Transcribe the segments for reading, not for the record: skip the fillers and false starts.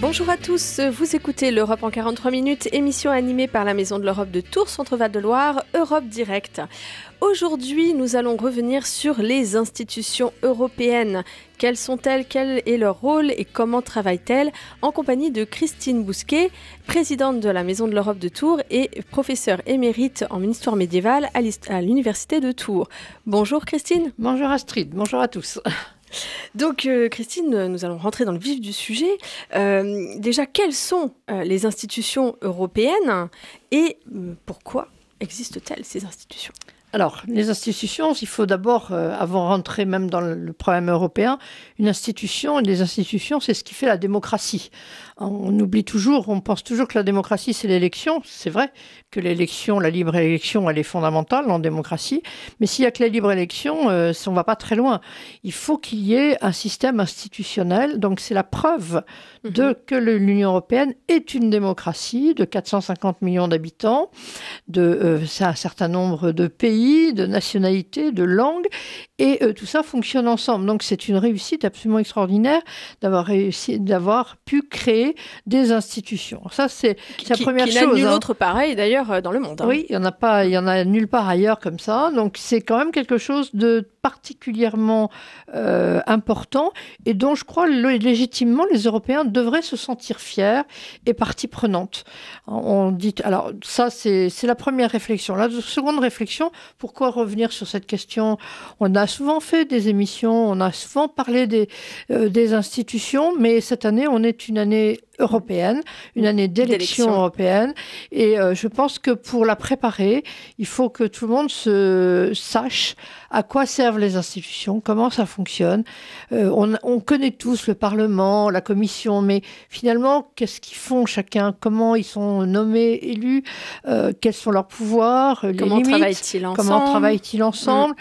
Bonjour à tous, vous écoutez l'Europe en 43 minutes, émission animée par la Maison de l'Europe de Tours, Centre-Val de Loire, Europe Direct. Aujourd'hui, nous allons revenir sur les institutions européennes. Quelles sont-elles, quel est leur rôle et comment travaillent-elles? En compagnie de Christine Bousquet, présidente de la Maison de l'Europe de Tours et professeure émérite en histoire médiévale à l'Université de Tours. Bonjour Christine. Bonjour Astrid, bonjour à tous. Donc Christine, nous allons rentrer dans le vif du sujet. Déjà, quelles sont les institutions européennes et pourquoi existent-elles ces institutions ? Alors, les institutions, il faut d'abord, avant de rentrer même dans le problème européen, les institutions, c'est ce qui fait la démocratie. On oublie toujours, on pense toujours que la démocratie, c'est l'élection. C'est vrai que l'élection, la libre élection, elle est fondamentale en démocratie. Mais s'il n'y a que la libre élection, on ne va pas très loin. Il faut qu'il y ait un système institutionnel. Donc, c'est la preuve que l'Union européenne est une démocratie de 450 millions d'habitants, c'est un certain nombre de pays, de nationalités, de langues, et tout ça fonctionne ensemble. Donc c'est une réussite absolument extraordinaire d'avoir pu créer des institutions. Ça, c'est la première chose. Il n'y a nul autre pareil d'ailleurs dans le monde. Oui, il y en a nulle part ailleurs comme ça. Donc c'est quand même quelque chose de particulièrement important et dont je crois légitimement les Européens devraient se sentir fiers et partie prenante. Alors ça, c'est la première réflexion. La seconde réflexion, pourquoi revenir sur cette question ? On a souvent fait des émissions, on a souvent parlé des institutions, mais cette année, on est une année européenne, une année d'élection européenne. Et je pense que pour la préparer, il faut que tout le monde sache à quoi servent les institutions, comment ça fonctionne. On connaît tous le Parlement, la Commission, mais finalement, qu'est-ce qu'ils font chacun? Comment ils sont nommés, élus? Quels sont leurs pouvoirs? Comment travaillent-ils ensemble?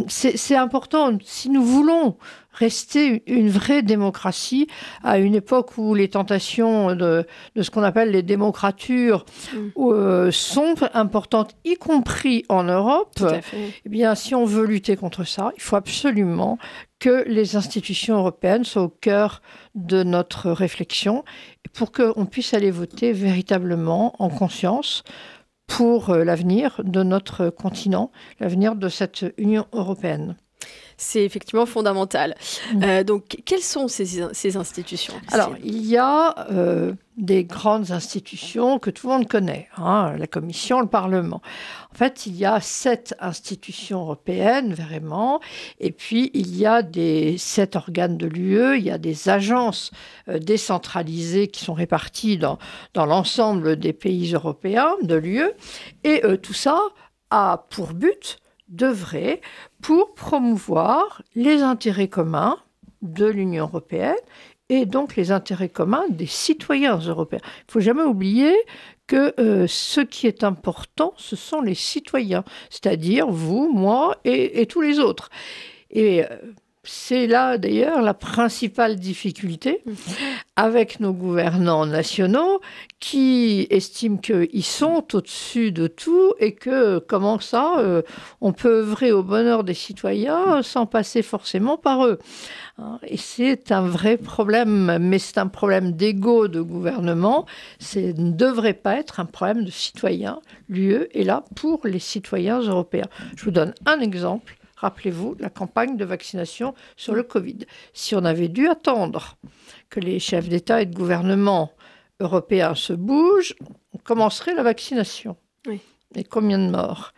C'est important. Si nous voulons rester une vraie démocratie à une époque où les tentations de ce qu'on appelle les démocratures sont importantes, y compris en Europe. Tout à fait. Eh bien, si on veut lutter contre ça, il faut absolument que les institutions européennes soient au cœur de notre réflexion pour qu'on puisse aller voter véritablement en conscience pour l'avenir de notre continent, l'avenir de cette Union européenne. C'est effectivement fondamental. Donc, quelles sont ces institutions, Christine ? Alors, il y a des grandes institutions que tout le monde connaît, la Commission, le Parlement. En fait, il y a 7 institutions européennes, vraiment, et puis il y a 7 organes de l'UE, il y a des agences décentralisées qui sont réparties dans l'ensemble des pays européens de l'UE, et tout ça a pour but d'œuvrer pour promouvoir les intérêts communs de l'Union européenne et donc les intérêts communs des citoyens européens. Il ne faut jamais oublier que ce qui est important, ce sont les citoyens, c'est-à-dire vous, moi et tous les autres. Et c'est là, d'ailleurs, la principale difficulté avec nos gouvernants nationaux qui estiment qu'ils sont au-dessus de tout et que, comment ça, on peut œuvrer au bonheur des citoyens sans passer forcément par eux. Et c'est un vrai problème, mais c'est un problème d'ego de gouvernement. Ça ne devrait pas être un problème de citoyens. L'UE est là pour les citoyens européens. Je vous donne un exemple. Rappelez-vous, la campagne de vaccination sur le Covid. Si on avait dû attendre que les chefs d'État et de gouvernement européens se bougent, on commencerait la vaccination. Oui. Et combien de morts?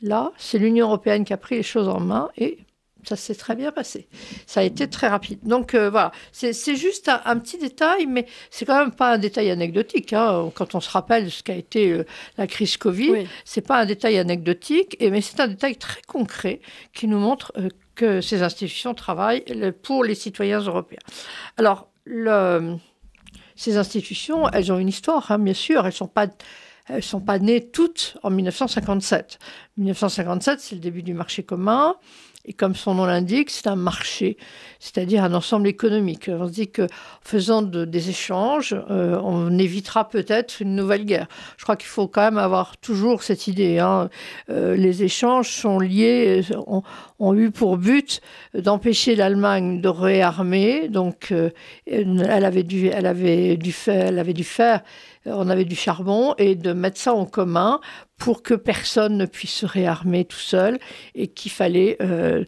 Là, c'est l'Union européenne qui a pris les choses en main et ça s'est très bien passé. Ça a été très rapide. Donc voilà, c'est juste un petit détail, mais c'est quand même pas un détail anecdotique. Quand on se rappelle ce qu'a été la crise Covid, c'est pas un détail anecdotique, mais c'est un détail très concret qui nous montre que ces institutions travaillent pour les citoyens européens. Alors, ces institutions, elles ont une histoire, bien sûr. Elles ne sont pas nées toutes en 1957. 1957, c'est le début du marché commun. Et comme son nom l'indique, c'est un marché, c'est-à-dire un ensemble économique. On se dit qu'en faisant des échanges, on évitera peut-être une nouvelle guerre. Je crois qu'il faut quand même avoir toujours cette idée. Les échanges sont liés, ont eu pour but d'empêcher l'Allemagne de réarmer. Donc, on avait du charbon et de mettre ça en commun pour que personne ne puisse se réarmer tout seul et qu'il fallait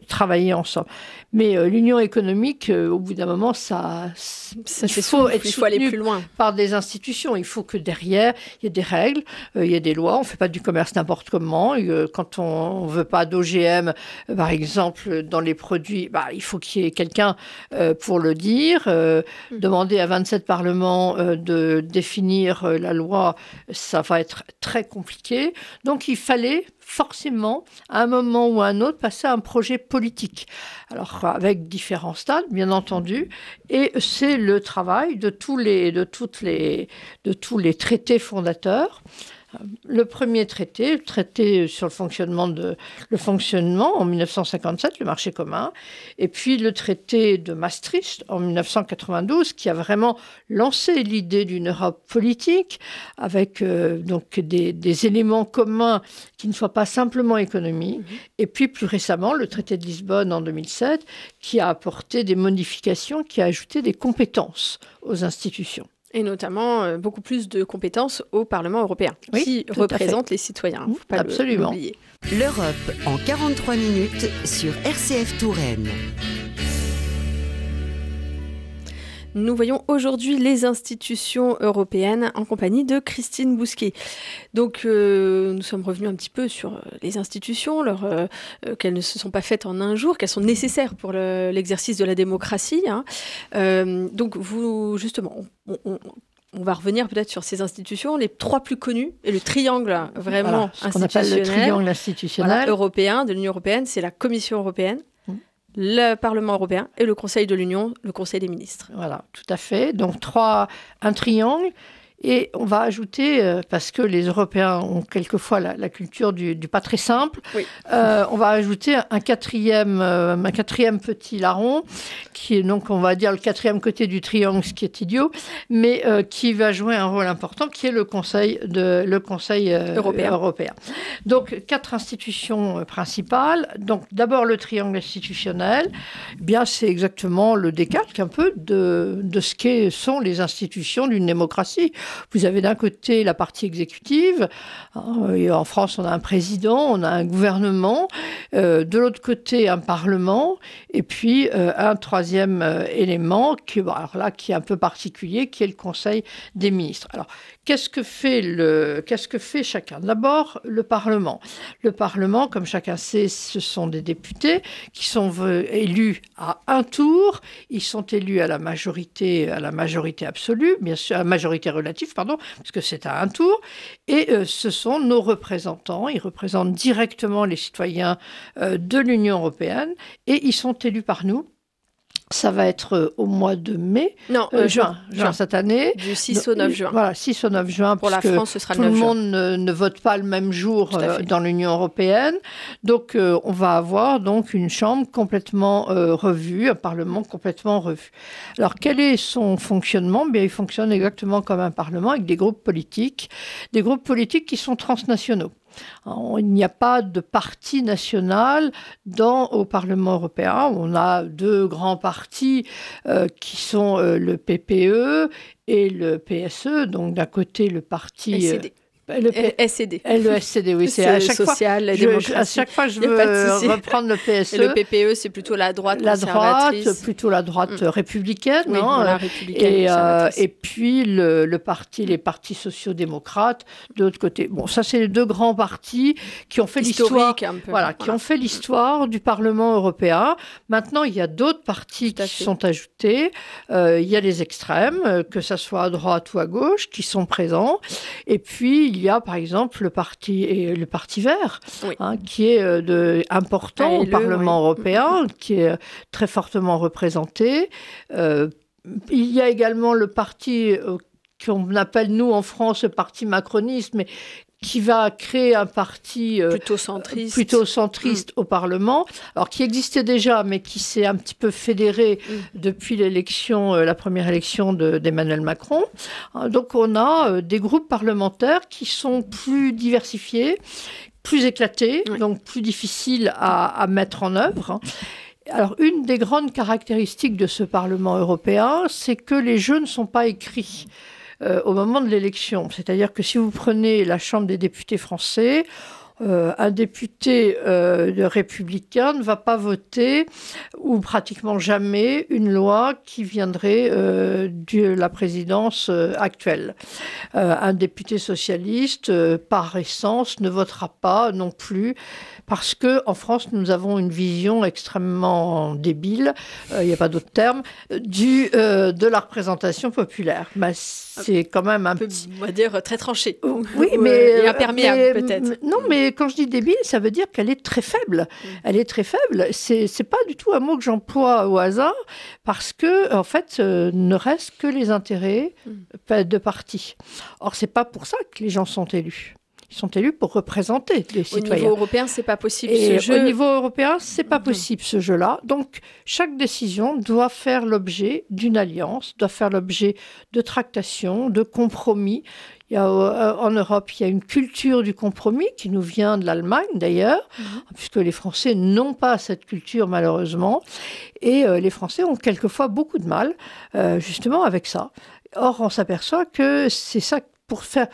travailler ensemble. Mais l'union économique, au bout d'un moment, il faut aller plus loin par des institutions. Il faut que derrière, il y ait des règles, il y ait des lois. On ne fait pas du commerce n'importe comment. Quand on ne veut pas d'OGM, par exemple, dans les produits, il faut qu'il y ait quelqu'un pour le dire. Demander à 27 parlements de définir la loi, ça va être très compliqué. Donc, il fallait forcément, à un moment ou à un autre, passer à un projet politique. Alors, avec différents stades, bien entendu. Et c'est le travail de tous les traités fondateurs. Le premier traité, le traité sur le fonctionnement en 1957, le marché commun, et puis le traité de Maastricht en 1992, qui a vraiment lancé l'idée d'une Europe politique, avec donc des éléments communs qui ne soient pas simplement économiques, et puis plus récemment, le traité de Lisbonne en 2007, qui a apporté des modifications, qui a ajouté des compétences aux institutions. Et notamment beaucoup plus de compétences au Parlement européen, qui représente les citoyens. Il ne faut pas l'oublier. L'Europe en 43 minutes sur RCF Touraine. Nous voyons aujourd'hui les institutions européennes en compagnie de Christine Bousquet. Donc, nous sommes revenus un petit peu sur les institutions, qu'elles ne se sont pas faites en un jour, qu'elles sont nécessaires pour l'exercice de la démocratie. Donc, justement, on va revenir peut-être sur ces institutions, les trois plus connues, et le triangle vraiment institutionnel. Ce qu'on appelle le triangle institutionnel. Européen, de l'Union européenne, c'est la Commission européenne, le Parlement européen et le Conseil de l'Union, le Conseil des ministres. Voilà, tout à fait. Donc, un triangle. Et on va ajouter, parce que les Européens ont quelquefois la culture du pas très simple, on va ajouter un quatrième petit larron, qui est donc, on va dire, le quatrième côté du triangle, ce qui est idiot, mais qui va jouer un rôle important, qui est le Conseil européen. Donc, 4 institutions principales. Donc, d'abord, le triangle institutionnel. Bien, c'est exactement le décalque un peu de ce que sont les institutions d'une démocratie. Vous avez d'un côté la partie exécutive, en France on a un président, on a un gouvernement, de l'autre côté un parlement, et puis un troisième élément qui est un peu particulier, qui est le Conseil des ministres. Alors, qu'est-ce que fait chacun ? D'abord, le Parlement. Le Parlement, comme chacun sait, ce sont des députés qui sont élus à un tour. Ils sont élus à la majorité absolue, bien sûr, à la majorité relative, parce que c'est à un tour. Et ce sont nos représentants. Ils représentent directement les citoyens de l'Union européenne et ils sont élus par nous. Ça va être au mois de mai, juin cette année. Du 6 au 9 juin. Voilà, 6 au 9 juin. Pour la France, ce sera le 9 juin. Tout le monde ne vote pas le même jour dans l'Union européenne. Donc, on va avoir donc une chambre complètement revue, un parlement complètement revu. Alors, quel est son fonctionnement ? Bien, il fonctionne exactement comme un parlement avec des groupes politiques qui sont transnationaux. Il n'y a pas de parti national au Parlement européen. On a 2 grands partis qui sont le PPE et le PSE. Donc d'un côté le parti SED. Le SED, oui. C'est à chaque fois, je veux reprendre le PSE. Et le PPE, c'est plutôt la droite plutôt la droite républicaine. Oui, républicaine et puis les partis sociaux-démocrates de l'autre côté. Bon, ça, c'est les 2 grands partis qui ont fait l'histoire. Qui ont fait l'histoire du Parlement européen. Maintenant, il y a d'autres partis qui sont ajoutés. Il y a les extrêmes, que ça soit à droite ou à gauche, qui sont présents. Et puis, il y a par exemple le parti vert, qui est important au Parlement européen, qui est très fortement représenté. Il y a également le parti qu'on appelle nous en France le parti macroniste, mais qui va créer un parti plutôt centriste au Parlement, alors qui existait déjà, mais qui s'est un petit peu fédéré depuis la première élection d'Emmanuel Macron. Donc on a des groupes parlementaires qui sont plus diversifiés, plus éclatés, donc plus difficiles à mettre en œuvre. Alors, une des grandes caractéristiques de ce Parlement européen, c'est que les jeux ne sont pas écrits au moment de l'élection. C'est-à-dire que si vous prenez la Chambre des députés français, un député républicain ne va pas voter, ou pratiquement jamais, une loi qui viendrait de la présidence actuelle. Un député socialiste, par essence, ne votera pas non plus, parce qu'en France, nous avons une vision extrêmement débile, il n'y a pas d'autre terme, de la représentation populaire. Mais c'est quand même un petit... On va dire très tranché. Oui, mais... imperméable, peut-être. Non, mais quand je dis débile, ça veut dire qu'elle est très faible. Elle est très faible. C'est pas du tout un mot que j'emploie au hasard, parce que, en fait, ne reste que les intérêts de partis. Or, c'est pas pour ça que les gens sont élus. Ils sont élus pour représenter les citoyens. Au niveau européen, c'est pas possible ce jeu. Au niveau européen, c'est pas possible ce jeu-là. Donc, chaque décision doit faire l'objet d'une alliance, doit faire l'objet de tractations, de compromis. En Europe, il y a une culture du compromis qui nous vient de l'Allemagne d'ailleurs, puisque les Français n'ont pas cette culture malheureusement. Et les Français ont quelquefois beaucoup de mal justement avec ça. Or, on s'aperçoit que c'est ça pour faire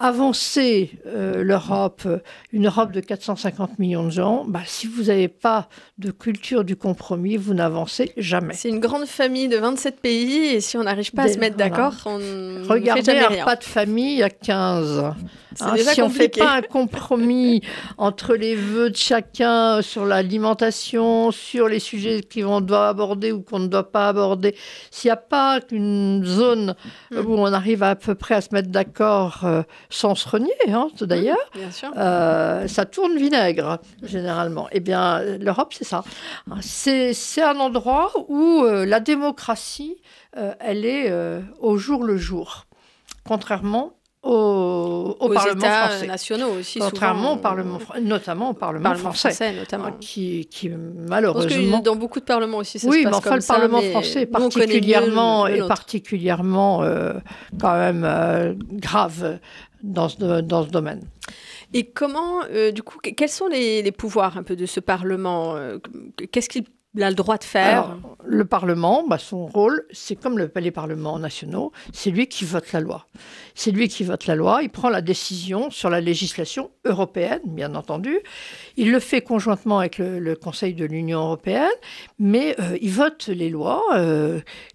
avancer l'Europe, une Europe de 450 millions de gens, si vous n'avez pas de culture du compromis, vous n'avancez jamais. C'est une grande famille de 27 pays et si on n'arrive pas à se mettre d'accord, on Regardez, ne fait jamais rien. Pas de famille à 15. Si on ne fait pas un compromis entre les vœux de chacun sur l'alimentation, sur les sujets qu'on doit aborder ou qu'on ne doit pas aborder, s'il n'y a pas une zone où on arrive à peu près à se mettre d'accord sans se renier, d'ailleurs, ça tourne vinaigre, généralement. Eh bien, l'Europe, c'est ça. C'est un endroit où la démocratie, elle est au jour le jour, contrairement aux parlements États français. Nationaux aussi, contrairement souvent, notamment au Parlement français notamment. Qui malheureusement... Je pense que dans beaucoup de parlements aussi, ça oui, se passe comme ça. Oui, mais enfin, le Parlement français est particulièrement quand même grave dans ce domaine. Et comment, du coup, quels sont les pouvoirs un peu de ce Parlement ? Qu'est-ce qu'il a le droit de faire ? Alors, le Parlement, son rôle, c'est comme les parlements nationaux, c'est lui qui vote la loi. C'est lui qui vote la loi, il prend la décision sur la législation européenne, bien entendu. Il le fait conjointement avec le Conseil de l'Union européenne, mais il vote les lois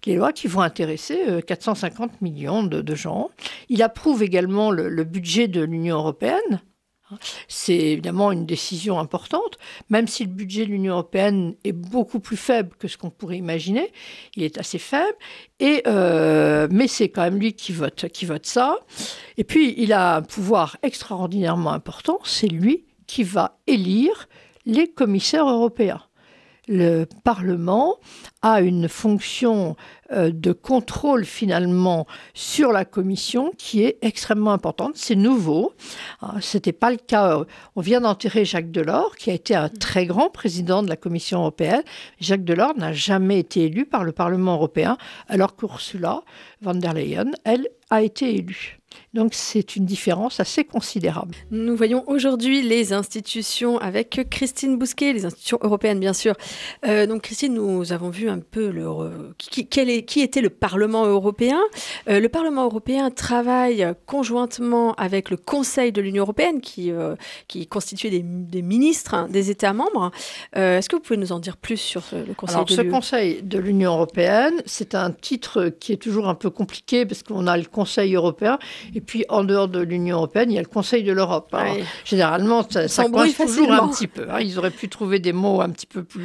qui vont intéresser 450 millions de gens. Il approuve également le budget de l'Union européenne. C'est évidemment une décision importante, même si le budget de l'Union européenne est beaucoup plus faible que ce qu'on pourrait imaginer. Il est assez faible, mais c'est quand même lui qui vote ça. Et puis, il a un pouvoir extraordinairement important, c'est lui qui va élire les commissaires européens. Le Parlement a une fonction de contrôle finalement sur la Commission qui est extrêmement importante. C'est nouveau. Ce n'était pas le cas. On vient d'enterrer Jacques Delors, qui a été un très grand président de la Commission européenne. Jacques Delors n'a jamais été élu par le Parlement européen, alors qu'Ursula von der Leyen, elle, a été élue. Donc, c'est une différence assez considérable. Nous voyons aujourd'hui les institutions avec Christine Bousquet, les institutions européennes, bien sûr. Donc, Christine, nous avons vu un peu qui était le Parlement européen. Le Parlement européen travaille conjointement avec le Conseil de l'Union européenne, qui est constitué des ministres des États membres. Est-ce que vous pouvez nous en dire plus sur le Conseil de l'Union ? Ce Conseil de l'Union européenne, c'est un titre qui est toujours un peu compliqué, parce qu'on a le Conseil européen, et puis en dehors de l'Union européenne, il y a le Conseil de l'Europe. Alors, généralement, ça coince toujours un petit peu. Ils auraient pu trouver des mots un petit peu plus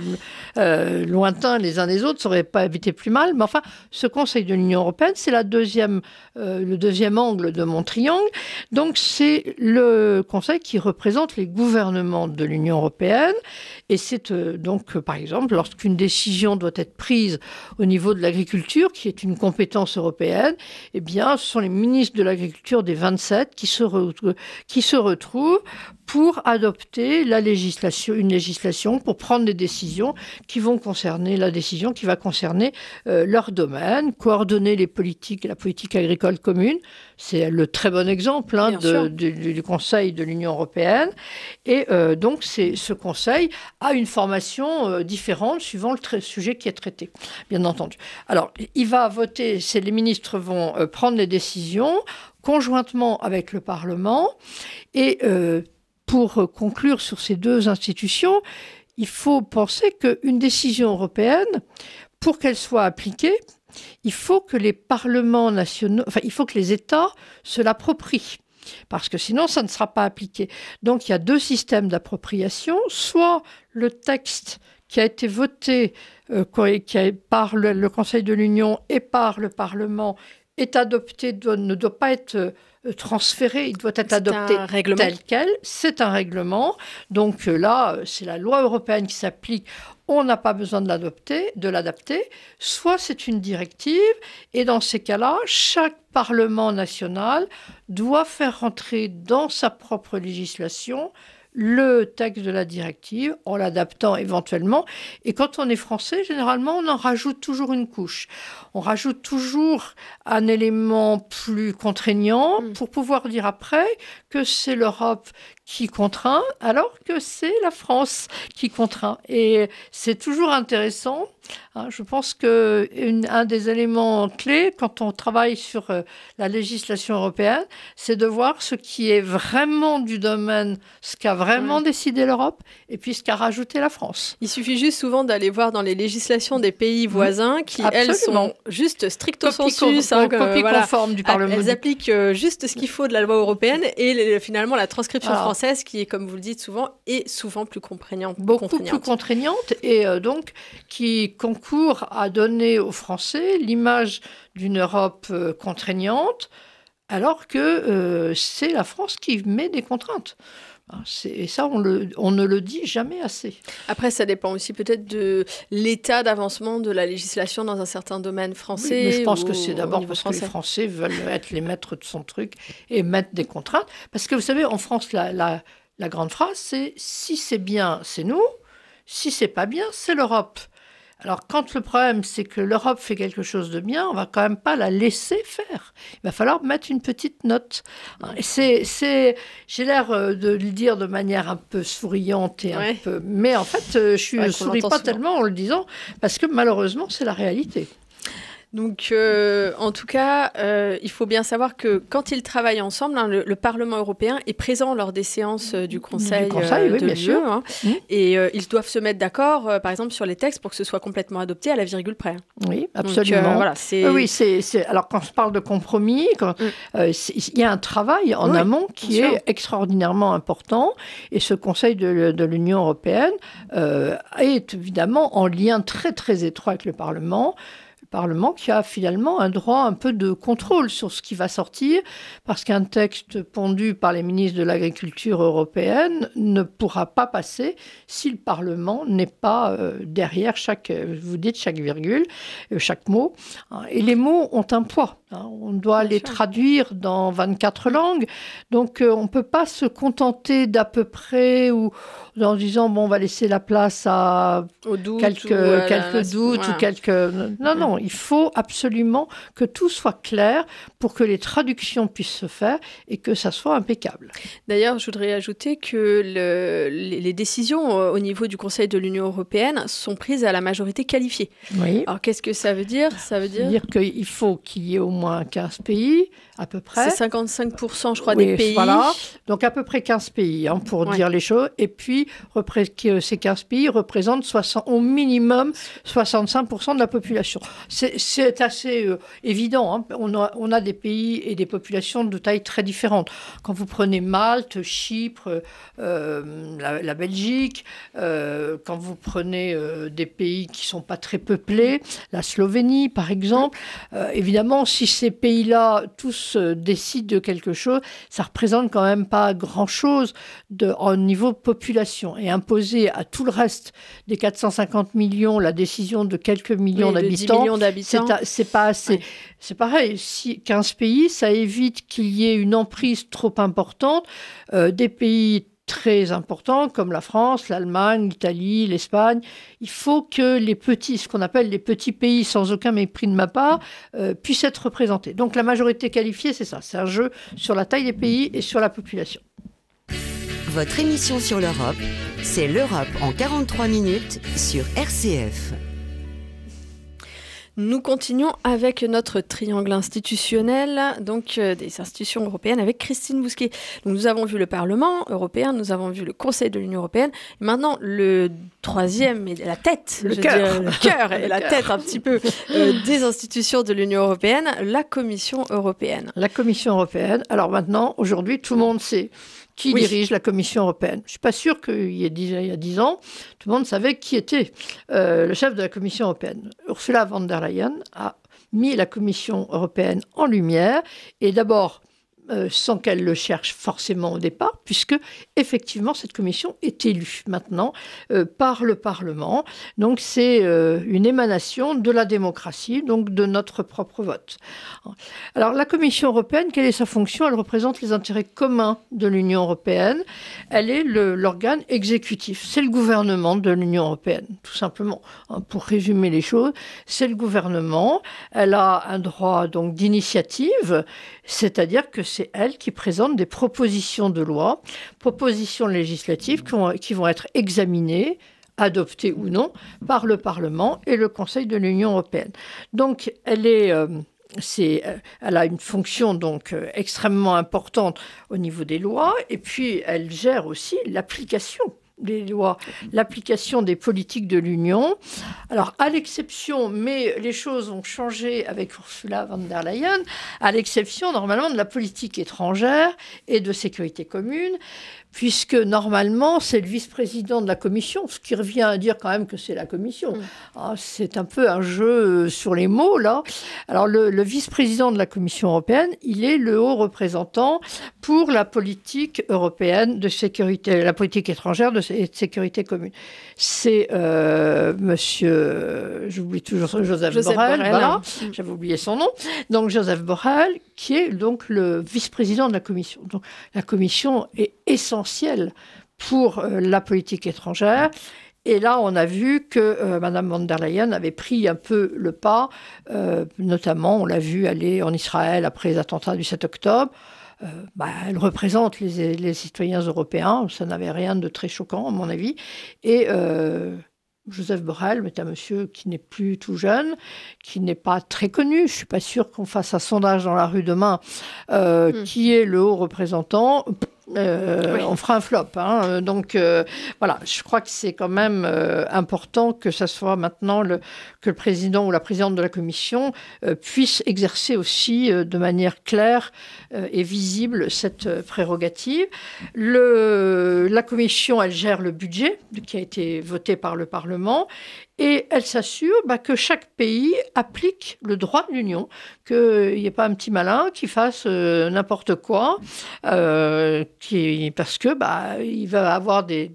lointains les uns des autres, ça n'aurait pas été plus mal. Mais enfin, ce Conseil de l'Union européenne, c'est le deuxième angle de mon triangle. Donc, c'est le Conseil qui représente les gouvernements de l'Union européenne. Et c'est donc, par exemple, lorsqu'une décision doit être prise au niveau de l'agriculture, qui est une compétence européenne, eh bien, ce sont les ministres de l'agriculture structure des 27 qui se retrouvent pour adopter une législation pour prendre des décisions qui vont concerner leur domaine, coordonner la politique agricole commune. C'est le très bon exemple du Conseil de l'Union européenne. Et donc, ce Conseil a une formation différente suivant le sujet qui est traité, bien entendu. Alors, il va voter, les ministres vont prendre les décisions conjointement avec le Parlement. Et pour conclure sur ces deux institutions, il faut penser qu'une décision européenne, pour qu'elle soit appliquée, il faut que les parlements nationaux, il faut que les États se l'approprient. Parce que sinon, ça ne sera pas appliqué. Donc, il y a deux systèmes d'appropriation. Soit le texte qui a été voté par le Conseil de l'Union et par le Parlement est adopté, ne doit pas être transféré, il doit être adopté tel quel. C'est un règlement. Donc là, c'est la loi européenne qui s'applique. On n'a pas besoin de l'adapter. Soit c'est une directive. Et dans ces cas-là, chaque Parlement national doit faire rentrer dans sa propre législation le texte de la directive en l'adaptant éventuellement. Et quand on est français, généralement, on en rajoute toujours une couche. On rajoute toujours un élément plus contraignant pour pouvoir dire après que c'est l'Europe qui contraint, alors que c'est la France qui contraint. Et c'est toujours intéressant. Je pense qu'un des éléments clés quand on travaille sur la législation européenne, c'est de voir ce qui est vraiment du domaine, ce qu'a vraiment décidé l'Europe et puis ce qu'a rajouté la France. Il suffit juste souvent d'aller voir dans les législations des pays voisins qui, elles, sont juste stricto sensu. Copie conforme du Parlement. Elles appliquent juste ce qu'il faut de la loi européenne et finalement la transcription française qui est, comme vous le dites souvent, est souvent plus contraignante. Beaucoup plus contraignante et donc qui concourt à donner aux Français l'image d'une Europe contraignante, alors que c'est la France qui met des contraintes. Et ça, on ne le dit jamais assez. Après, ça dépend aussi peut-être de l'état d'avancement de la législation dans un certain domaine français. Oui, mais je pense que c'est d'abord parce que les Français veulent être les maîtres de son truc et mettre des contraintes. Parce que vous savez, en France, la grande phrase, c'est « si c'est bien, c'est nous, si c'est pas bien, c'est l'Europe ». Alors, quand le problème, c'est que l'Europe fait quelque chose de bien, on va quand même pas la laisser faire. Il va falloir mettre une petite note. J'ai l'air de le dire de manière un peu souriante et un peu... Mais en fait, je ne souris pas tellement en le disant, parce que malheureusement, c'est la réalité. Donc, en tout cas, il faut bien savoir que quand ils travaillent ensemble, le Parlement européen est présent lors des séances du Conseil de l'UE. Et ils doivent se mettre d'accord, par exemple, sur les textes pour que ce soit complètement adopté à la virgule près. Oui, absolument. Donc, alors, quand je parle de compromis, il y a un travail en amont qui est extraordinairement important. Et ce Conseil de l'Union européenne est évidemment en lien très, très étroit avec le Parlement qui a finalement un droit un peu de contrôle sur ce qui va sortir, parce qu'un texte pondu par les ministres de l'Agriculture européenne ne pourra pas passer si le Parlement n'est pas derrière chaque virgule, chaque mot. Et les mots ont un poids. On doit les traduire dans 24 langues, donc on ne peut pas se contenter d'à peu près ou en disant on va laisser la place à quelques doutes ou quelques... Non, il faut absolument que tout soit clair pour que les traductions puissent se faire et que ça soit impeccable. D'ailleurs, je voudrais ajouter que les décisions au niveau du Conseil de l'Union européenne sont prises à la majorité qualifiée. Oui. Alors, qu'est-ce que ça veut dire ? Ça veut dire qu'il faut qu'il y ait au moins 15 pays, à peu près. C'est 55%, je crois, des pays. Voilà. Donc, à peu près 15 pays, pour dire les choses. Et puis, ces 15 pays représentent au minimum 65% de la population. C'est assez évident. On a des pays et des populations de taille très différentes. Quand vous prenez Malte, Chypre, la Belgique, quand vous prenez des pays qui ne sont pas très peuplés, la Slovénie, par exemple, évidemment, si ces pays-là tous décident de quelque chose, ça ne représente quand même pas grand-chose au niveau population. population et imposer à tout le reste des 450 millions la décision de quelques millions d'habitants, 10 millions d'habitants, c'est pas assez. Ouais. C'est pareil, si 15 pays, ça évite qu'il y ait une emprise trop importante des pays très importants comme la France, l'Allemagne, l'Italie, l'Espagne. Il faut que les petits, ce qu'on appelle les petits pays, sans aucun mépris de ma part, puissent être représentés. Donc la majorité qualifiée, c'est ça. C'est un jeu sur la taille des pays et sur la population. Votre émission sur l'Europe, c'est l'Europe en 43 minutes sur RCF. Nous continuons avec notre triangle institutionnel, donc des institutions européennes, avec Christine Bousquet. Donc, nous avons vu le Parlement européen, nous avons vu le Conseil de l'Union européenne. Et maintenant, le troisième, la tête, le cœur et la tête un petit peu des institutions de l'Union européenne, la Commission européenne. La Commission européenne. Alors maintenant, aujourd'hui, tout le monde sait qui dirige la Commission européenne. Je ne suis pas sûre qu'il y a 10 ans, tout le monde savait qui était le chef de la Commission européenne. Ursula von der Leyen a mis la Commission européenne en lumière, et d'abord, sans qu'elle le cherche forcément au départ, puisque effectivement cette commission est élue maintenant par le Parlement. Donc c'est une émanation de la démocratie, donc de notre propre vote. Alors la Commission européenne, quelle est sa fonction? Elle représente les intérêts communs de l'Union européenne. Elle est l'organe exécutif. C'est le gouvernement de l'Union européenne, tout simplement. Pour résumer les choses, c'est le gouvernement. Elle a un droit donc d'initiative, c'est-à-dire que c'est elle qui présente des propositions de loi, propositions législatives qui vont être examinées, adoptées ou non, par le Parlement et le Conseil de l'Union européenne. Donc, elle a une fonction donc extrêmement importante au niveau des lois, et puis elle gère aussi l'application des lois, l'application des politiques de l'Union. Alors, à l'exception, mais les choses ont changé avec Ursula von der Leyen, à l'exception, normalement, de la politique étrangère et de sécurité commune, puisque normalement, c'est le vice-président de la Commission, ce qui revient à dire quand même que c'est la Commission. C'est un peu un jeu sur les mots, là. Alors, le vice-président de la Commission européenne, il est le haut représentant pour la politique européenne de sécurité, la politique étrangère et de sécurité commune. C'est monsieur, j'oublie toujours Joseph Borrell, voilà, j'avais oublié son nom. Donc, Joseph Borrell, qui est donc le vice-président de la Commission. Donc, la Commission est essentielle pour la politique étrangère. Et là, on a vu que Mme von der Leyen avait pris un peu le pas. Notamment, on l'a vu aller en Israël après les attentats du 7 octobre. Elle représente les citoyens européens. Ça n'avait rien de très choquant, à mon avis. Et Joseph Borrell est un monsieur qui n'est plus tout jeune, qui n'est pas très connu. Je ne suis pas sûre qu'on fasse un sondage dans la rue demain. Qui est le haut représentant? On fera un flop. Donc, voilà, je crois que c'est quand même important que ça soit maintenant que le président ou la présidente de la Commission puisse exercer aussi de manière claire et visible cette prérogative. La Commission, elle gère le budget qui a été voté par le Parlement. Et elle s'assure que chaque pays applique le droit de l'Union, qu'il n'y ait pas un petit malin qui fasse n'importe quoi, parce que il va avoir des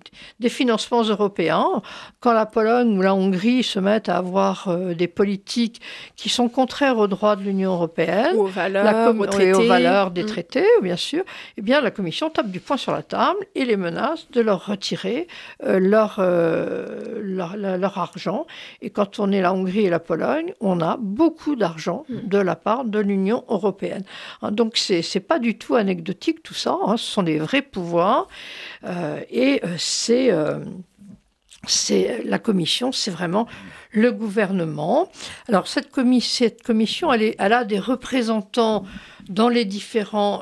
financements européens. Quand la Pologne ou la Hongrie se mettent à avoir des politiques qui sont contraires aux droits de l'Union européenne, aux valeurs des traités, bien sûr, eh bien la Commission tape du poing sur la table et les menace de leur retirer leur argent. Et quand on est la Hongrie et la Pologne, on a beaucoup d'argent de la part de l'Union européenne. Donc, c'est pas du tout anecdotique tout ça. Ce sont des vrais pouvoirs. La Commission, c'est vraiment le gouvernement. Alors, cette commission, elle a des représentants dans les différents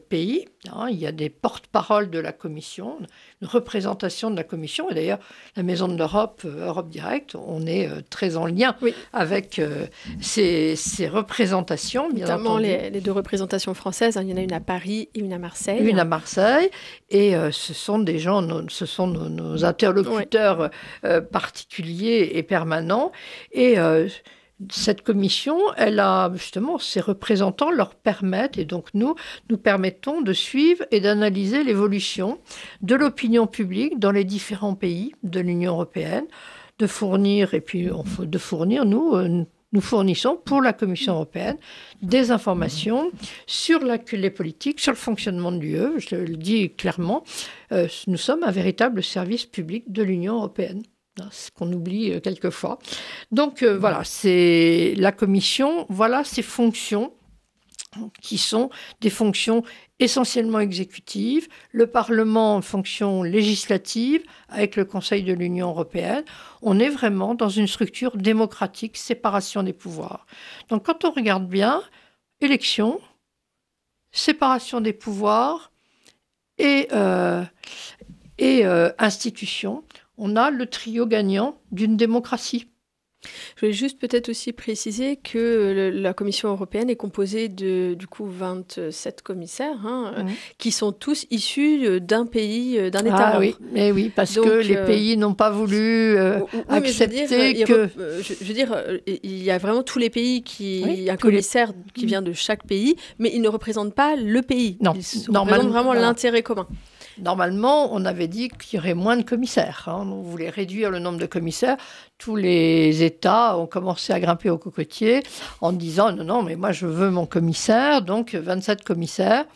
pays. Il y a des porte-paroles de la Commission, une représentation de la Commission. Et d'ailleurs, la Maison de l'Europe, Europe Direct, on est très en lien avec ces représentations. Bien notamment entendu. Les deux représentations françaises. Il y en a une à Paris et une à Marseille. Une à Marseille. Et ce sont des gens, ce sont nos interlocuteurs particuliers et permanents. Et cette commission, elle a justement, ses représentants leur permettent, et donc nous permettons de suivre et d'analyser l'évolution de l'opinion publique dans les différents pays de l'Union européenne, de fournir, nous fournissons pour la Commission européenne des informations sur les politiques, sur le fonctionnement de l'UE. Je le dis clairement, nous sommes un véritable service public de l'Union européenne. Ce qu'on oublie quelquefois. Donc voilà, c'est la Commission, voilà ses fonctions qui sont des fonctions essentiellement exécutives, le Parlement en fonction législative avec le Conseil de l'Union européenne. On est vraiment dans une structure démocratique, séparation des pouvoirs. Donc quand on regarde bien, élection, séparation des pouvoirs et institutions, on a le trio gagnant d'une démocratie. Je voulais juste peut-être aussi préciser que la Commission européenne est composée de, du coup, 27 commissaires, qui sont tous issus d'un pays, d'un État membre. Oui, mais oui, parce que les pays n'ont pas voulu accepter il y a vraiment tous les pays il y a un commissaire qui vient de chaque pays, mais il ne représente pas le pays. Non, il représente vraiment l'intérêt commun. Normalement, on avait dit qu'il y aurait moins de commissaires. On voulait réduire le nombre de commissaires. Tous les États ont commencé à grimper au cocotier en disant « Non, mais moi, je veux mon commissaire. » Donc, 27 commissaires.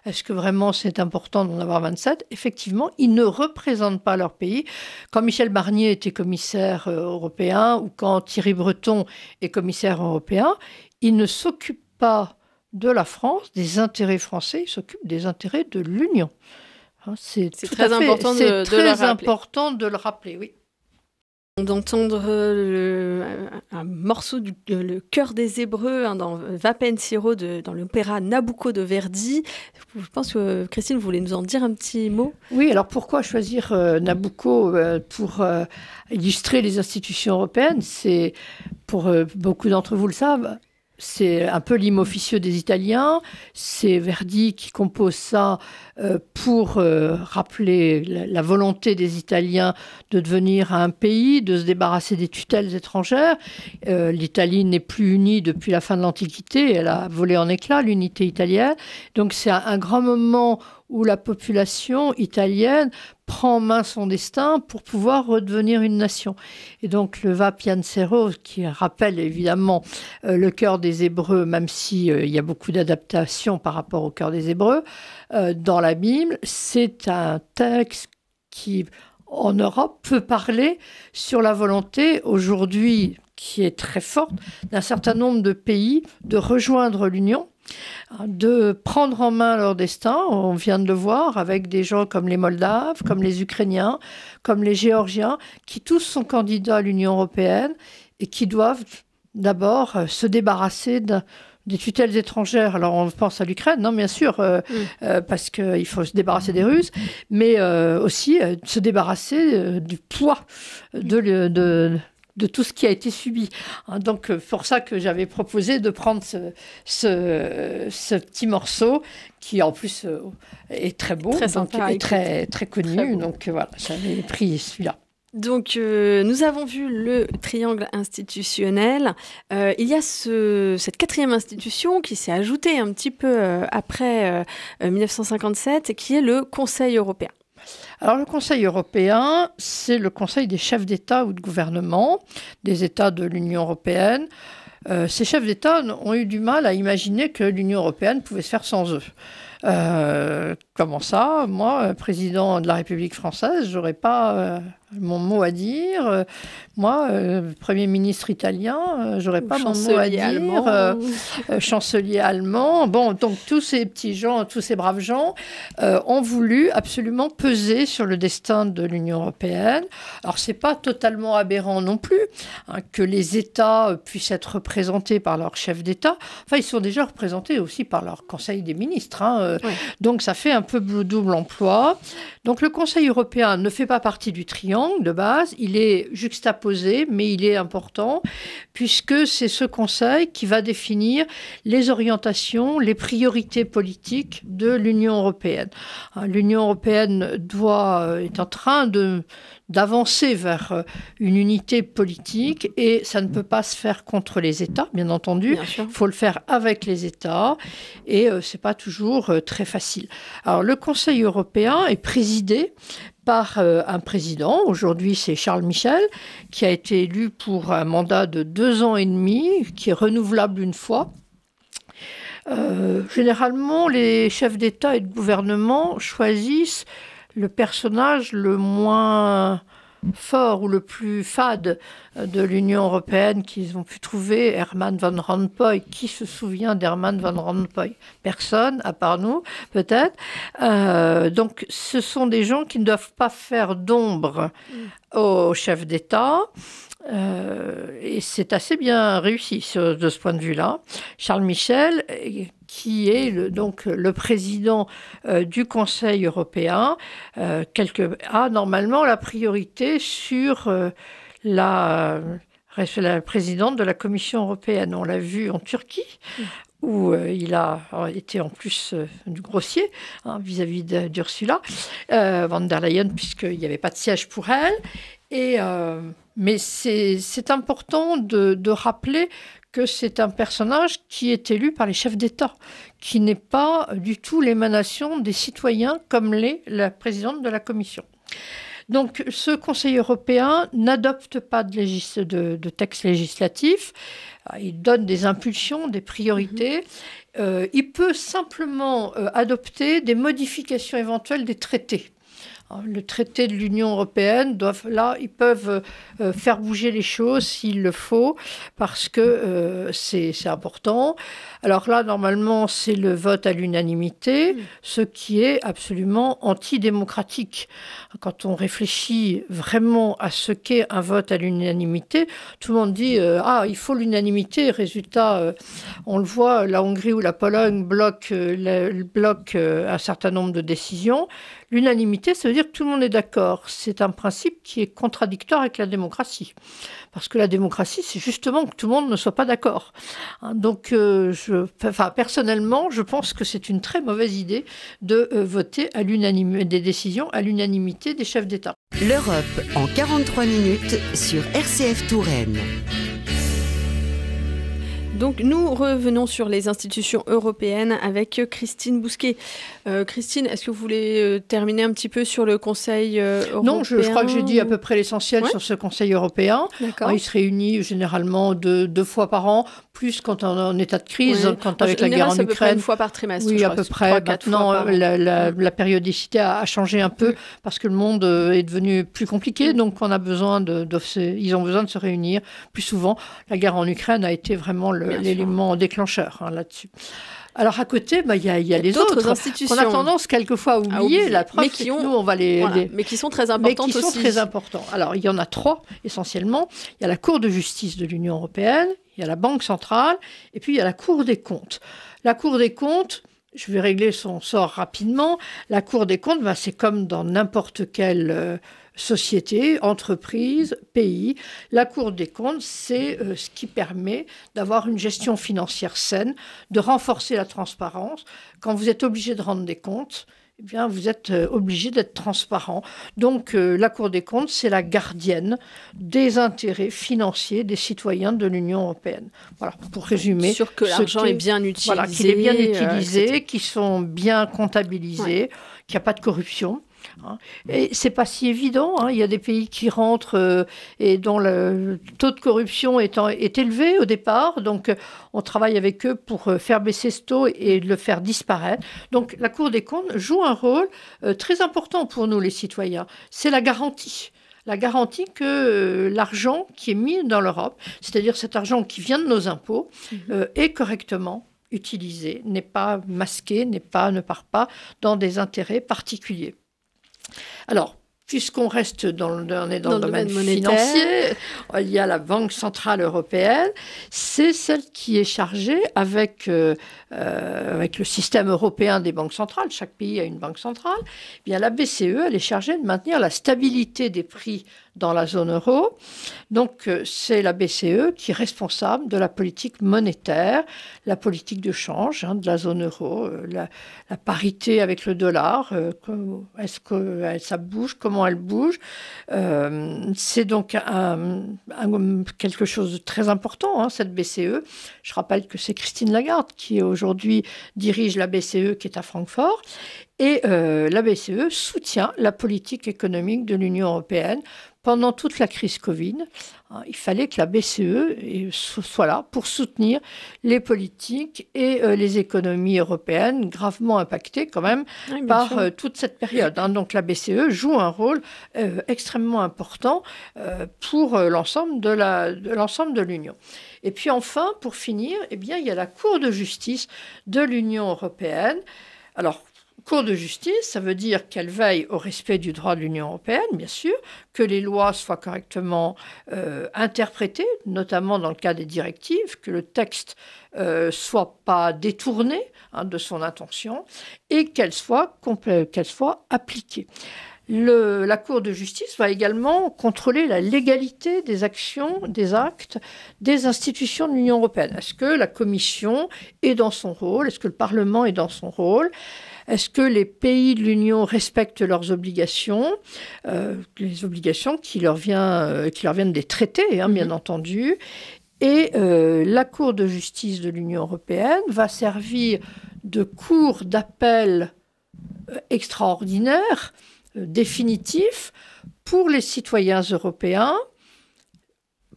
Est-ce que vraiment c'est important d'en avoir 27 ? Effectivement, ils ne représentent pas leur pays. Quand Michel Barnier était commissaire européen ou quand Thierry Breton est commissaire européen, ils ne s'occupent pas de la France, des intérêts français, ils s'occupent des intérêts de l'Union. C'est très important de le rappeler, oui. D'entendre un morceau le Chœur des Hébreux dans Va Pensiero dans l'opéra Nabucco de Verdi. Je pense que Christine, vous voulez nous en dire un petit mot ? Oui, alors pourquoi choisir Nabucco pour illustrer les institutions européennes ? C'est, pour beaucoup d'entre vous le savent, c'est un peu l'hymne officieux des Italiens. C'est Verdi qui compose ça pour rappeler la volonté des Italiens de devenir un pays, de se débarrasser des tutelles étrangères. L'Italie n'est plus unie depuis la fin de l'Antiquité. Elle a volé en éclats, l'unité italienne. Donc c'est un grand moment où la population italienne prend en main son destin pour pouvoir redevenir une nation. Et donc le Va Pensiero, qui rappelle évidemment le Chœur des Hébreux, même s'il y a beaucoup d'adaptations par rapport au Chœur des Hébreux, dans la Bible, c'est un texte qui, en Europe, peut parler sur la volonté aujourd'hui, qui est très forte, d'un certain nombre de pays de rejoindre l'Union, de prendre en main leur destin. On vient de le voir avec des gens comme les Moldaves, comme les Ukrainiens, comme les Géorgiens, qui tous sont candidats à l'Union européenne et qui doivent d'abord se débarrasser des tutelles étrangères. Alors on pense à l'Ukraine, non, bien sûr, parce qu'il faut se débarrasser des Russes, mais aussi se débarrasser du poids de tout ce qui a été subi. Donc, pour ça que j'avais proposé de prendre ce petit morceau qui, en plus, est très beau, très sympa, et très, très connu. Très donc, voilà, j'avais pris celui-là. Donc, nous avons vu le triangle institutionnel. Il y a cette quatrième institution qui s'est ajoutée un petit peu après 1957, qui est le Conseil européen. Alors le Conseil européen, c'est le conseil des chefs d'État ou de gouvernement des États de l'Union européenne. Ces chefs d'État ont eu du mal à imaginer que l'Union européenne pouvait se faire sans eux. Comment ça ? Moi, président de la République française, j'aurais pas mon mot à dire. Moi, Premier ministre italien, j'aurais pas mon mot à dire. Chancelier allemand. Bon, donc tous ces petits gens, tous ces braves gens ont voulu absolument peser sur le destin de l'Union européenne. Alors, c'est pas totalement aberrant non plus que les États puissent être représentés par leurs chefs d'État. Enfin, ils sont déjà représentés aussi par leur Conseil des ministres. Ouais. Donc, ça fait un peu double emploi. Donc le Conseil européen ne fait pas partie du triangle de base, il est juxtaposé, mais il est important, puisque c'est ce Conseil qui va définir les orientations, les priorités politiques de l'Union européenne. L'Union européenne est en train d'avancer vers une unité politique et ça ne peut pas se faire contre les États, bien entendu. Il faut le faire avec les États et ce n'est pas toujours très facile. Alors, le Conseil européen est présidé par un président. Aujourd'hui, c'est Charles Michel, qui a été élu pour un mandat de 2 ans et demi, qui est renouvelable une fois. Généralement, les chefs d'État et de gouvernement choisissent le personnage le moins fort ou le plus fade de l'Union européenne qu'ils ont pu trouver, Herman Van Rompuy. Qui se souvient d'Herman Van Rompuy? Personne, à part nous, peut-être. Donc, ce sont des gens qui ne doivent pas faire d'ombre aux chefs d'État. Et c'est assez bien réussi de ce point de vue-là. Charles Michel, qui est donc le président du Conseil européen, a normalement la priorité sur la présidente de la Commission européenne. On l'a vu en Turquie, où il a été en plus du grossier vis-à-vis d'Ursula von der Leyen, puisqu'il n'y avait pas de siège pour elle. Mais c'est important de rappeler que c'est un personnage qui est élu par les chefs d'État, qui n'est pas du tout l'émanation des citoyens comme l'est la présidente de la Commission. Donc ce Conseil européen n'adopte pas de texte législatif, il donne des impulsions, des priorités. Il peut simplement adopter des modifications éventuelles des traités. Le traité de l'Union européenne, ils peuvent faire bouger les choses s'il le faut, parce que c'est important. Alors là, normalement, c'est le vote à l'unanimité, ce qui est absolument antidémocratique. Quand on réfléchit vraiment à ce qu'est un vote à l'unanimité, tout le monde dit il faut l'unanimité. Résultat, on le voit, la Hongrie ou la Pologne bloquent un certain nombre de décisions. L'unanimité, ça veut dire que tout le monde est d'accord. C'est un principe qui est contradictoire avec la démocratie. Parce que la démocratie, c'est justement que tout le monde ne soit pas d'accord. Donc, personnellement, je pense que c'est une très mauvaise idée de voter des décisions à l'unanimité des chefs d'État. L'Europe en 43 minutes sur RCF Touraine. Donc nous revenons sur les institutions européennes avec Christine Bousquet. Christine, est-ce que vous voulez terminer un petit peu sur le Conseil européen? Non, je crois que j'ai dit à peu près l'essentiel sur ce Conseil européen. D'accord. Il se réunit généralement deux fois par an, plus quand on est en état de crise, quand avec la guerre en Ukraine. À peu près une fois par trimestre. Oui, à peu près. Maintenant, la périodicité a changé un peu parce que le monde est devenu plus compliqué, donc on a besoin ils ont besoin de se réunir plus souvent. La guerre en Ukraine a été vraiment l'élément déclencheur là-dessus. Alors à côté, il y a les autres institutions qu'on a tendance quelquefois à oublier. La preuve, mais nous, on va mais qui sont très importantes aussi. Mais qui sont très importants. Alors il y en a 3 essentiellement. Il y a la Cour de justice de l'Union européenne, il y a la Banque centrale, et puis il y a la Cour des comptes. La Cour des comptes, je vais régler son sort rapidement. La Cour des comptes, c'est comme dans n'importe quelle société, entreprise, pays. La Cour des comptes, c'est ce qui permet d'avoir une gestion financière saine, de renforcer la transparence. Quand vous êtes obligé de rendre des comptes, eh bien, vous êtes obligé d'être transparent. Donc, la Cour des comptes, c'est la gardienne des intérêts financiers des citoyens de l'Union européenne. Voilà, pour résumer. Sûr que l'argent est bien utilisé. Voilà, qu'il est bien utilisé, qu'ils sont bien comptabilisés, qu'il n'y a pas de corruption. Et c'est pas si évident. Il y a des pays qui rentrent et dont le taux de corruption est élevé au départ. Donc, on travaille avec eux pour faire baisser ce taux et le faire disparaître. Donc, la Cour des comptes joue un rôle très important pour nous, les citoyens. C'est la garantie. La garantie que l'argent qui est mis dans l'Europe, c'est-à-dire cet argent qui vient de nos impôts, est correctement utilisé, n'est pas masqué, ne part pas dans des intérêts particuliers. Alors, puisqu'on reste on est dans le domaine financier, il y a la Banque centrale européenne, c'est celle qui est chargée avec le système européen des banques centrales, chaque pays a une banque centrale, eh bien la BCE, elle est chargée de maintenir la stabilité des prix dans la zone euro. Donc, c'est la BCE qui est responsable de la politique monétaire, la politique de change de la zone euro, la parité avec le dollar, est-ce que ça bouge, comment elle bouge. C'est donc quelque chose de très important, cette BCE. Je rappelle que c'est Christine Lagarde qui aujourd'hui dirige la BCE qui est à Francfort. Et la BCE soutient la politique économique de l'Union européenne pendant toute la crise Covid. Il fallait que la BCE soit là pour soutenir les politiques et les économies européennes gravement impactées quand même par toute cette période. Donc la BCE joue un rôle extrêmement important pour l'ensemble de l'Union. Et puis enfin, pour finir, eh bien, il y a la Cour de justice de l'Union européenne. Alors, Cour de justice, ça veut dire qu'elle veille au respect du droit de l'Union européenne, bien sûr, que les lois soient correctement interprétées, notamment dans le cas des directives, que le texte soit pas détourné de son intention et qu'elle soit appliquée. La Cour de justice va également contrôler la légalité des actions, des actes des institutions de l'Union européenne. Est-ce que la Commission est dans son rôle? Est-ce que le Parlement est dans son rôle? Est-ce que les pays de l'Union respectent leurs obligations, les obligations qui leur viennent des traités, bien entendu. Et la Cour de justice de l'Union européenne va servir de cour d'appel extraordinaire, définitif, pour les citoyens européens,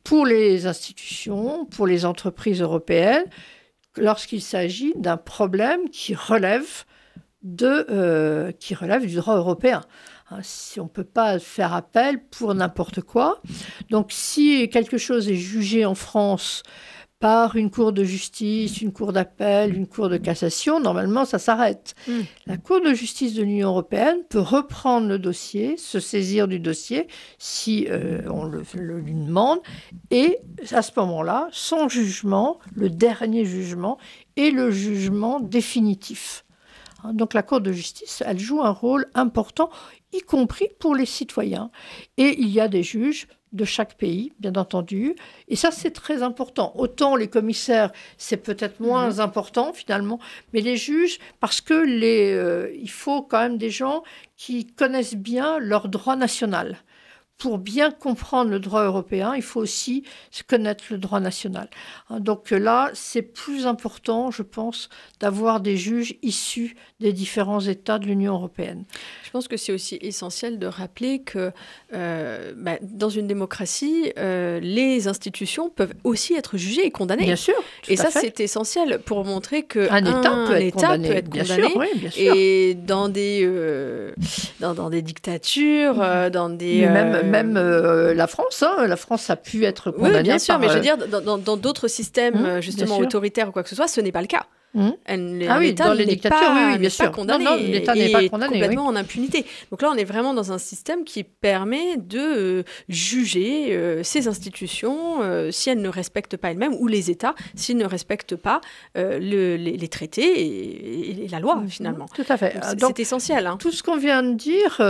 pour les institutions, pour les entreprises européennes, lorsqu'il s'agit d'un problème qui relève du droit européen. Si on ne peut pas faire appel pour n'importe quoi. Donc, si quelque chose est jugé en France par une cour de justice, une cour d'appel, une cour de cassation, normalement, ça s'arrête. La Cour de justice de l'Union européenne peut reprendre le dossier, se saisir du dossier si on le lui demande, et à ce moment-là, son jugement, le dernier jugement, est le jugement définitif. Donc la Cour de justice, elle joue un rôle important, y compris pour les citoyens. Et il y a des juges de chaque pays, bien entendu. Et ça, c'est très important. Autant les commissaires, c'est peut-être moins important, finalement, mais les juges, parce que il faut quand même des gens qui connaissent bien leur droit national. Pour bien comprendre le droit européen, il faut aussi connaître le droit national. Donc là, c'est plus important, je pense, d'avoir des juges issus des différents États de l'Union européenne. Je pense que c'est aussi essentiel de rappeler que dans une démocratie, les institutions peuvent aussi être jugées et condamnées. Bien sûr. Et ça, c'est essentiel pour montrer qu'un État peut être condamné. Bien sûr, oui, bien sûr. Et dans des dictatures, dans des... Même la France, la France a pu être condamnée. Oui, bien sûr, mais je veux dire, dans d'autres systèmes justement autoritaires ou quoi que ce soit, ce n'est pas le cas. L'État dans les dictatures, oui, bien sûr. Condamné, non, l'État n'est pas condamné, complètement en impunité. Donc là, on est vraiment dans un système qui permet de juger ces institutions si elles ne respectent pas elles-mêmes, ou les États s'ils ne respectent pas les traités et la loi, finalement. Tout à fait. Donc, c'est essentiel. Tout ce qu'on vient de dire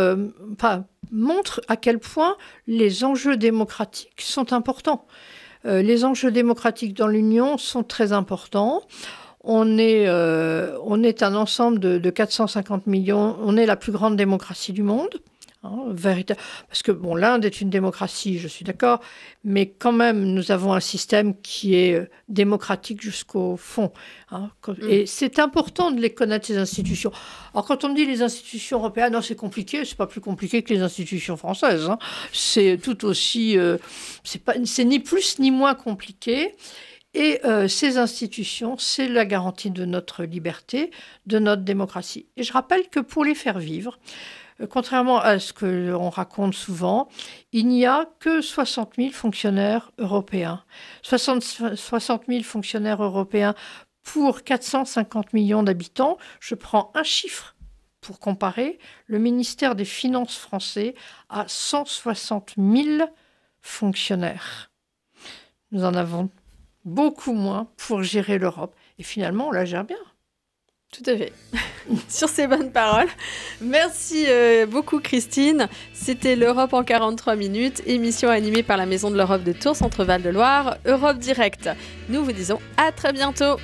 montre à quel point les enjeux démocratiques sont importants. Les enjeux démocratiques dans l'Union sont très importants. On est un ensemble de 450 millions. On est la plus grande démocratie du monde. Parce que, l'Inde est une démocratie, je suis d'accord, mais quand même, nous avons un système qui est démocratique jusqu'au fond. Et c'est important de les connaître, ces institutions. Alors, quand on me dit les institutions européennes, non, c'est compliqué, c'est pas plus compliqué que les institutions françaises. C'est tout aussi... c'est ni plus ni moins compliqué. Et ces institutions, c'est la garantie de notre liberté, de notre démocratie. Et je rappelle que pour les faire vivre, contrairement à ce que l'on raconte souvent, il n'y a que 60 000 fonctionnaires européens. 60 000 fonctionnaires européens pour 450 millions d'habitants. Je prends un chiffre pour comparer, le ministère des Finances français a 160 000 fonctionnaires. Nous en avons beaucoup moins pour gérer l'Europe. Et finalement, on la gère bien. Tout à fait. Sur ces bonnes paroles. Merci beaucoup Christine. C'était l'Europe en 43 minutes, émission animée par la Maison de l'Europe de Tours, Centre-Val de Loire, Europe Direct. Nous vous disons à très bientôt.